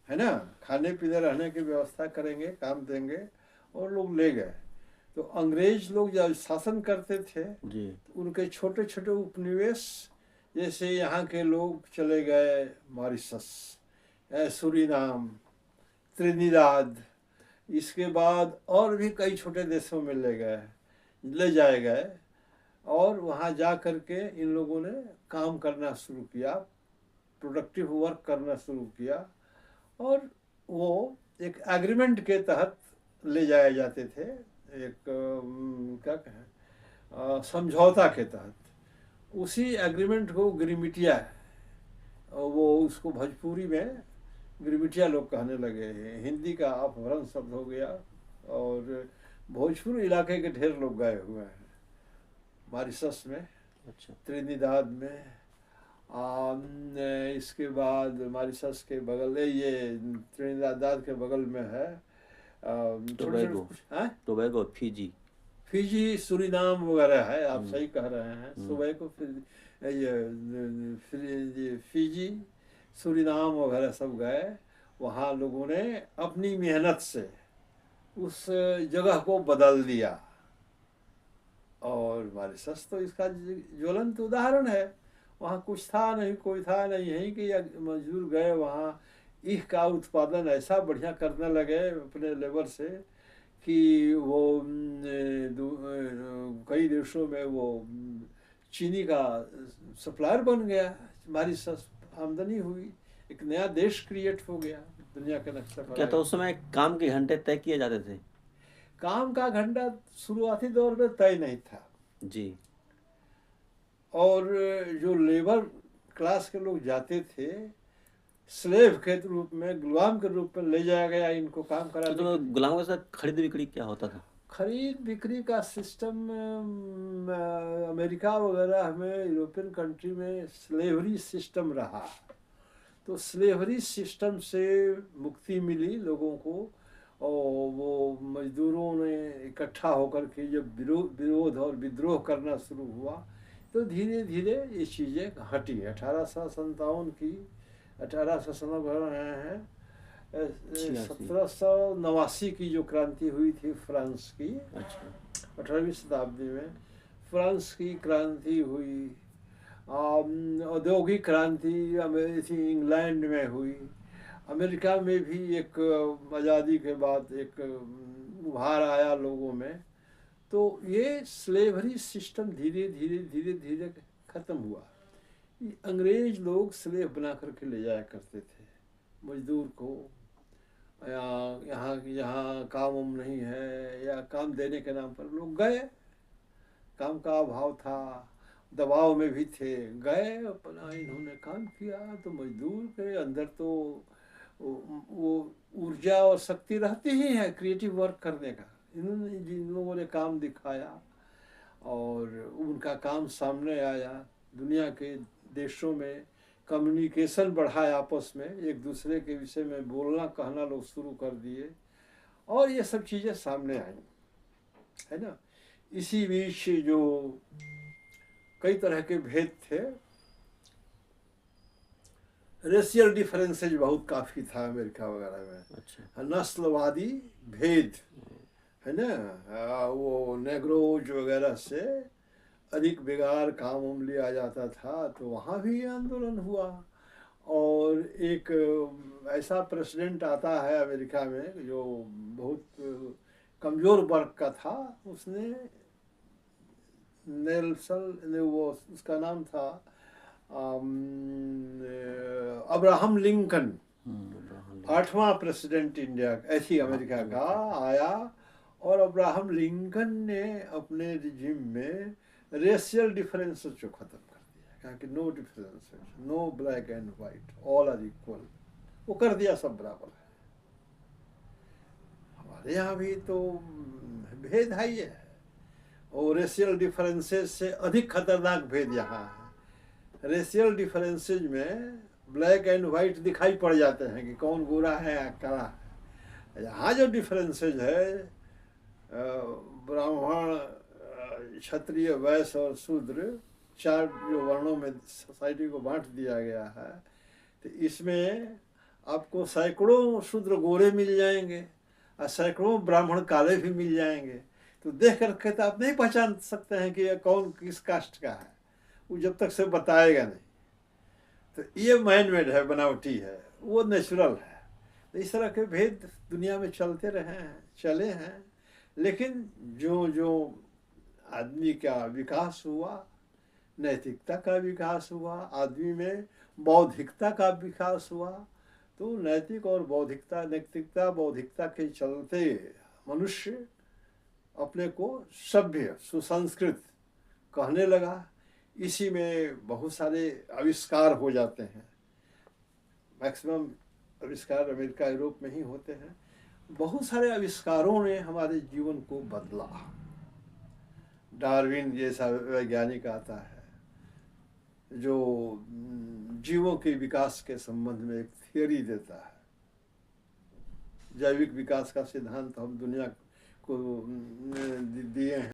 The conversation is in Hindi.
है ना, खाने पीने रहने की व्यवस्था करेंगे, काम देंगे, और लोग ले गए। तो अंग्रेज लोग जब शासन करते थे जी। तो उनके छोटे छोटे उपनिवेश, जैसे यहाँ के लोग चले गए मॉरिशस, सूरीनाम, त्रिनिदाद, इसके बाद और भी कई छोटे देशों में ले जाए गए, और वहाँ जा कर के इन लोगों ने काम करना शुरू किया, प्रोडक्टिव वर्क करना शुरू किया, और वो एक एग्रीमेंट के तहत ले जाए जाते थे, एक क्या कहें, समझौता के तहत। उसी एग्रीमेंट को गिरिमिटिया है, और वो उसको भोजपुरी में गिरिमिटिया लोग कहने लगे हैं, हिंदी का अपभ्रंश शब्द हो गया, और भोजपुर इलाके के ढेर लोग गए हुए हैं मॉरिशस में, अच्छा। त्रिनिदाद में। इसके बाद मॉरिशस के बगल, ये त्रिनिदाद के बगल में है छोटे टोबैगो। छोटे, हैं, टोबैगो, फिजी। फिजी, सूरीनाम वगैरह है, आप हम्म। सही कह रहे हैं। हम्म। सुबह को फिजी, सूरीनाम वगैरह सब गए। वहाँ लोगों ने अपनी मेहनत से उस जगह को बदल दिया, और मॉरिशस तो इसका ज्वलंत उदाहरण है। वहाँ कुछ था नहीं, कोई था नहीं, यहीं के मजदूर गए वहाँ, ईख का उत्पादन ऐसा बढ़िया करने लगे अपने लेबर से कि वो कई देशों में वो चीनी का सप्लायर बन गया, मॉरिशस, आमदनी हुई, एक नया देश क्रिएट हो गया दुनिया के नक्शे पर क्या आ तो गया। उस समय काम के घंटे तय किए जाते थे? काम का घंटा शुरुआती दौर में तय नहीं था, जी। और जो लेबर क्लास के लोग जाते थे, स्लेव के रूप में, गुलाम के रूप में ले जाया गया इनको काम कराने तो के लिए। गुलामों के साथ खरीद बिक्री क्या होता था? खरीद बिक्री का सिस्टम अमेरिका वगैरह में, यूरोपियन कंट्री में स्लेवरी सिस्टम रहा। तो स्लेवरी सिस्टम से मुक्ति मिली लोगों को, और वो मजदूरों ने इकट्ठा होकर के जब विरोध और विद्रोह करना शुरू हुआ, तो धीरे धीरे ये चीज़ें हटी। 1857 की, 1800 भर रहे हैं, 86। 1789 की जो क्रांति हुई थी फ्रांस की, अच्छा। 18वीं शताब्दी में फ्रांस की क्रांति हुई। औद्योगिक क्रांति इंग्लैंड में हुई। अमेरिका में भी एक आज़ादी के बाद एक उभार आया लोगों में। तो ये स्लेवरी सिस्टम धीरे धीरे धीरे धीरे खत्म हुआ। अंग्रेज लोग स्लेव बना करके ले जाया करते थे मजदूर को, यहाँ यहाँ काम उम नहीं है, या काम देने के नाम पर लोग गए, काम का अभाव था, दबाव में भी थे, गए अपना, इन्होंने काम किया। तो मजदूर के अंदर तो वो ऊर्जा और शक्ति रहती ही है क्रिएटिव वर्क करने का। इन्होंने, जिन लोगों ने काम दिखाया और उनका काम सामने आया, दुनिया के देशों में कम्युनिकेशन बढ़ाया, आपस में एक दूसरे के विषय में बोलना कहना लोग शुरू कर दिए, और ये सब चीज़ें सामने आई, है ना। इसी बीच जो कई तरह के भेद थे, रेशियल डिफरेंसेज बहुत काफ़ी था अमेरिका वगैरह में। अच्छा। नस्लवादी भेद, है ना, वो नेग्रोज वगैरह से अधिक बेगार काम उम लिया जाता था, तो वहाँ भी आंदोलन हुआ। और एक ऐसा प्रेसिडेंट आता है अमेरिका में जो बहुत कमज़ोर वर्ग का था, उसने नेल्सन, वो उसका नाम था अब्राहम लिंकन, अब्राहम 8वां प्रेसिडेंट इंडिया, ऐसी अमेरिका का आया। और अब्राहम लिंकन ने अपने रिजिम में रेशियल डिफरेंसेस को ख़त्म कर दिया, कहा कि no differences, no black and white, all are equal, वो कर दिया, सब बराबर है। हमारे यहाँ भी तो भेद है ही है, और रेशियल डिफरेंसेस से अधिक खतरनाक भेद यहाँ है। रेशियल डिफरेंसेज में ब्लैक एंड वाइट दिखाई पड़ जाते हैं कि कौन गोरा है या काला है। यहाँ जो डिफरेंसेज है, ब्राह्मण, क्षत्रिय, वैश्य और शूद्र, 4 जो वर्णों में सोसाइटी को बांट दिया गया है, तो इसमें आपको सैकड़ों शूद्र गोरे मिल जाएंगे और सैकड़ों ब्राह्मण काले भी मिल जाएंगे। तो देख करके तो आप नहीं पहचान सकते हैं कि यह कौन किस कास्ट का है, वो जब तक से बताएगा नहीं। तो ये मैन मेड है, बनावटी है, वो नेचुरल है। तो इस तरह के भेद दुनिया में चलते रहे हैं, चले हैं। लेकिन जो जो आदमी का विकास हुआ, नैतिकता का विकास हुआ, आदमी में बौद्धिकता का विकास हुआ, तो नैतिक और बौद्धिकता, नैतिकता बौद्धिकता के चलते मनुष्य अपने को सभ्य सुसंस्कृत कहने लगा। इसी में बहुत सारे आविष्कार हो जाते हैं। मैक्सिमम आविष्कार अमेरिका यूरोप में ही होते हैं। बहुत सारे आविष्कारों ने हमारे जीवन को बदला। डार्विन जैसा वैज्ञानिक आता है जो जीवों के विकास के संबंध में एक थियोरी देता है। जैविक विकास का सिद्धांत हम दुनिया को दिए हैं।